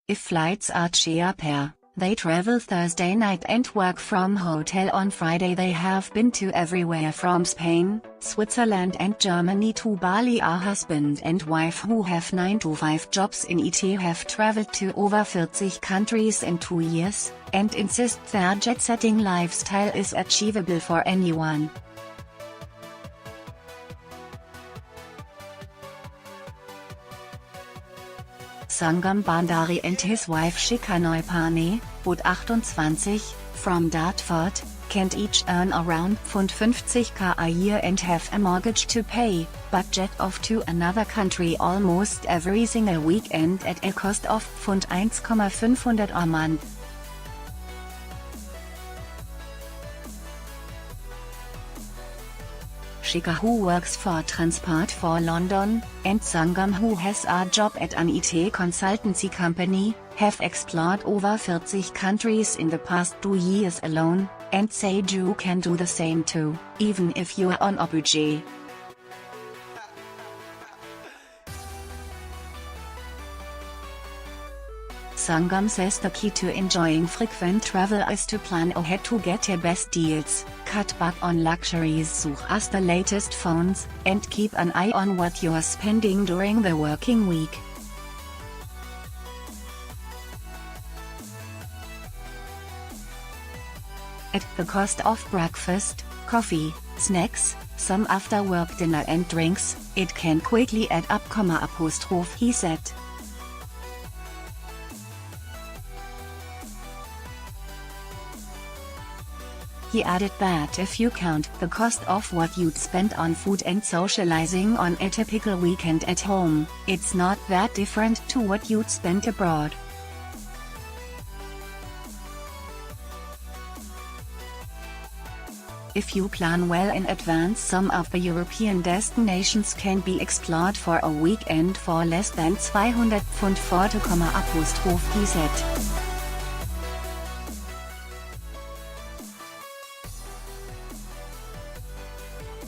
If flights are cheaper, they travel Thursday night and work from hotel on Friday. They have been to everywhere from Spain, Switzerland and Germany to Bali. A husband and wife who have 9-to-5 jobs in IT have traveled to over 40 countries in 2 years, and insist their jet-setting lifestyle is achievable for anyone. Sangam Bhandari and his wife Shikha Neupane, both 28, from Dartford, can't each earn around £50k a year and have a mortgage to pay, but jet off to another country almost every single weekend at a cost of £1,500 a month. Shikha, who works for Transport for London, and Sangam, who has a job at an IT consultancy company, have explored over 40 countries in the past 2 years alone, and said you can do the same too, even if you're on a budget. Sangam says the key to enjoying frequent travel is to plan ahead to get the best deals, cut back on luxuries, such as the latest phones, and keep an eye on what you're spending during the working week. At the cost of breakfast, coffee, snacks, some after-work dinner and drinks, it can quickly add up, he said. He added that if you count the cost of what you'd spend on food and socializing on a typical weekend at home, it's not that different to what you'd spend abroad. If you plan well in advance, some of the European destinations can be explored for a weekend for less than £200, he said.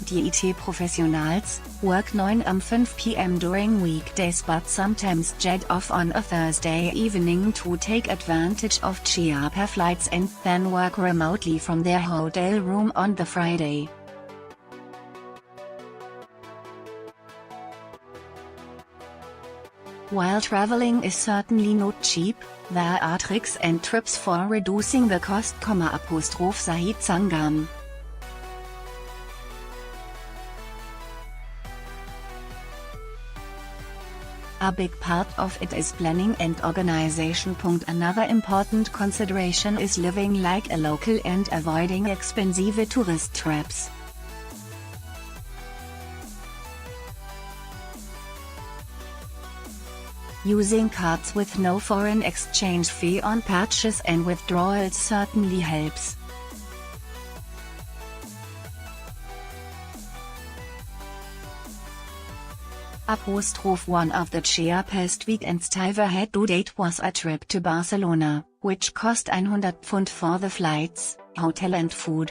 Die IT-Professionals work 9 to 5 p.m. during weekdays but sometimes jet off on a Thursday evening to take advantage of cheaper flights and then work remotely from their hotel room on the Friday. While traveling is certainly not cheap, there are tricks and tips for reducing the cost, said Sangam. A big part of it is planning and organization. Another important consideration is living like a local and avoiding expensive tourist traps. Using cards with no foreign exchange fee on purchase and withdrawals certainly helps. One of the cheapest weekends I've had to date was a trip to Barcelona, which cost £100 for the flights, hotel and food.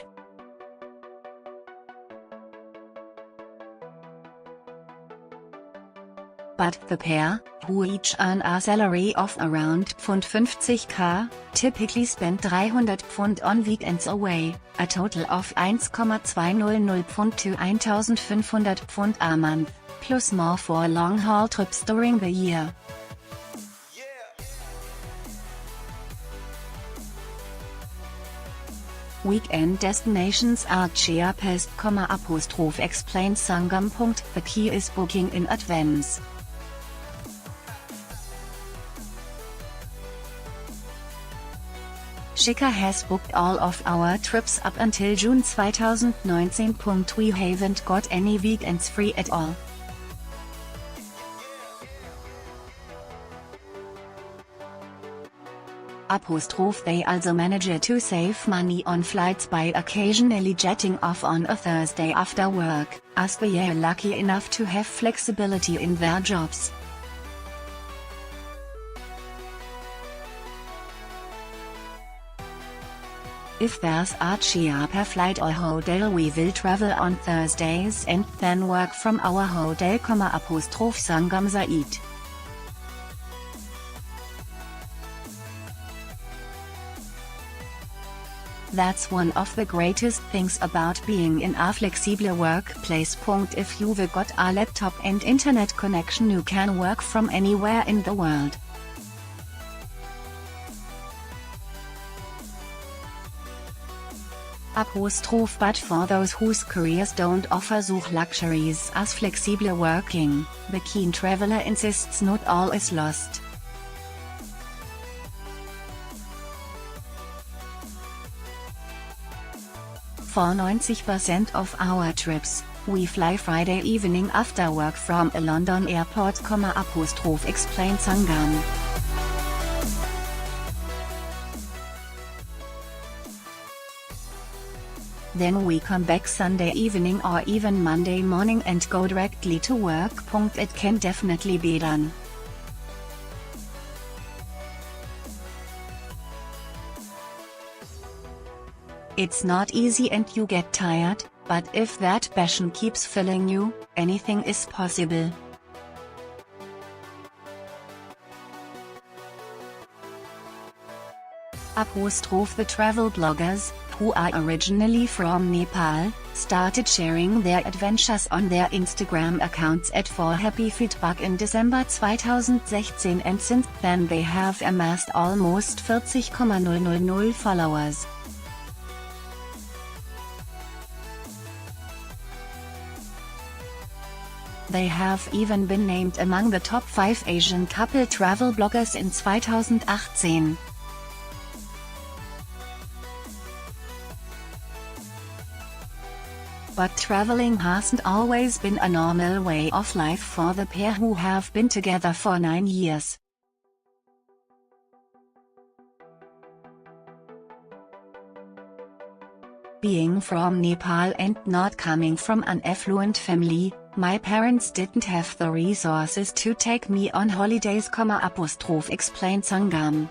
But the pair, who each earn a salary of around £50k, typically spend £300 on weekends away, a total of £1,200 to £1,500 a month, plus more for long-haul trips during the year. Weekend destinations are cheapest, explained Sangam. The key is booking in advance. Shikha has booked all of our trips up until June 2019. We haven't got any weekends free at all. They also manage to save money on flights by occasionally jetting off on a Thursday after work, as they are lucky enough to have flexibility in their jobs. If there's a cheaper flight or hotel, we will travel on Thursdays and then work from our hotel, Sangam said. That's one of the greatest things about being in a flexible workplace. If you've got a laptop and internet connection, you can work from anywhere in the world. But for those whose careers don't offer such luxuries as flexible working, the keen traveler insists not all is lost. For 90% of our trips, we fly Friday evening after work from a London airport, explained Sangam. Then we come back Sunday evening or even Monday morning and go directly to work. It can definitely be done. It's not easy and you get tired, but if that passion keeps filling you, anything is possible. The travel bloggers, who are originally from Nepal, started sharing their adventures on their Instagram accounts at For Happy Feedback in December 2016, and since then they have amassed almost 40,000 followers. They have even been named among the top 5 Asian couple travel bloggers in 2018. But traveling hasn't always been a normal way of life for the pair, who have been together for 9 years. Being from Nepal and not coming from an affluent family, my parents didn't have the resources to take me on holidays, explained Sangam.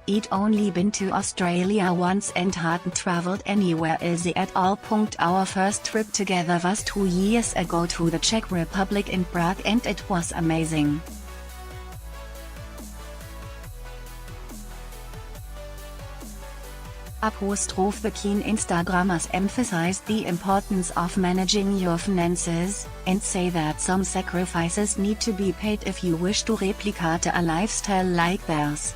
I'd only been to Australia once and hadn't traveled anywhere else at all. Our first trip together was 2 years ago to the Czech Republic in Prague, and it was amazing. The keen Instagrammers emphasized the importance of managing your finances, and say that some sacrifices need to be paid if you wish to replicate a lifestyle like theirs.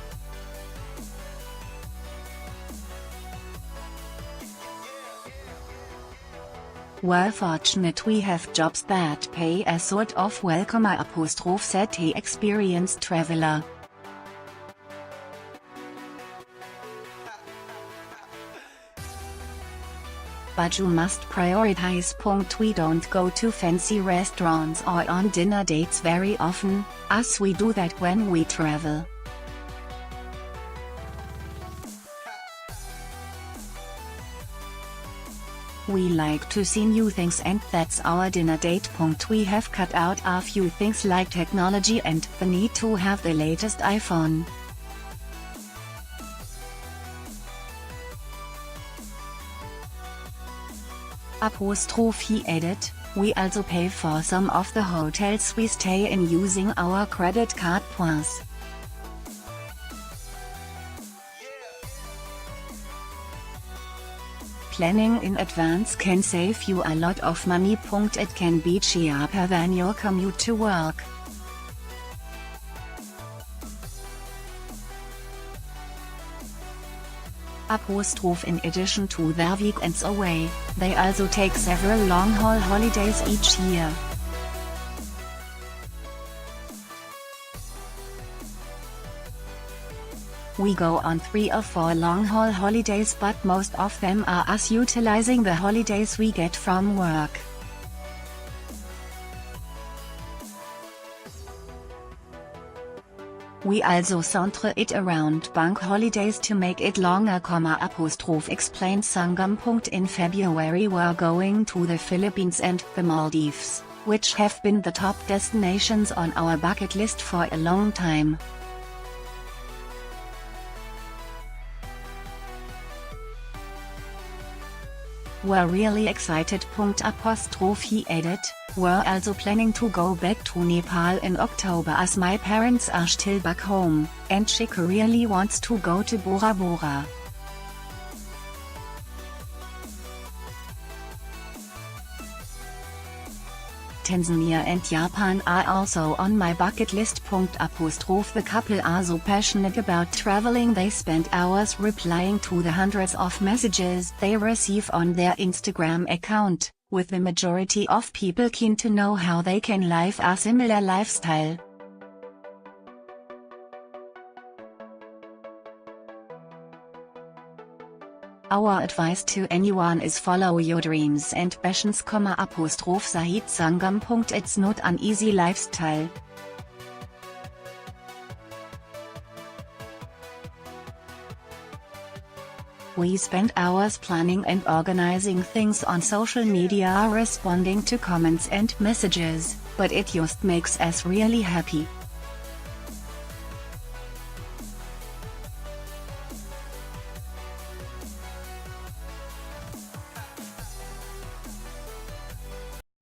We're fortunate we have jobs that pay a sort of welcome, said-He experienced traveler. But you must prioritize. We don't go to fancy restaurants or on dinner dates very often, as we do that when we travel. We like to see new things, and that's our dinner date. We have cut out a few things like technology and the need to have the latest iPhone. He added, we also pay for some of the hotels we stay in using our credit card points. Planning in advance can save you a lot of money. It can be cheaper than your commute to work. In addition to their weekends away, they also take several long-haul holidays each year. We go on 3 or 4 long-haul holidays, but most of them are us utilizing the holidays we get from work. We also centre it around bank holidays to make it longer, explained Sangam. In February we're going to the Philippines and the Maldives, which have been the top destinations on our bucket list for a long time. We're really excited. He added, we're also planning to go back to Nepal in October as my parents are still back home, and Shikha really wants to go to Bora Bora. Tanzania and Japan are also on my bucket list. The couple are so passionate about traveling they spend hours replying to the hundreds of messages they receive on their Instagram account, with the majority of people keen to know how they can live a similar lifestyle. Our advice to anyone is follow your dreams and passions, said.Sangam. It's not an easy lifestyle. We spend hours planning and organizing things on social media, responding to comments and messages, but it just makes us really happy.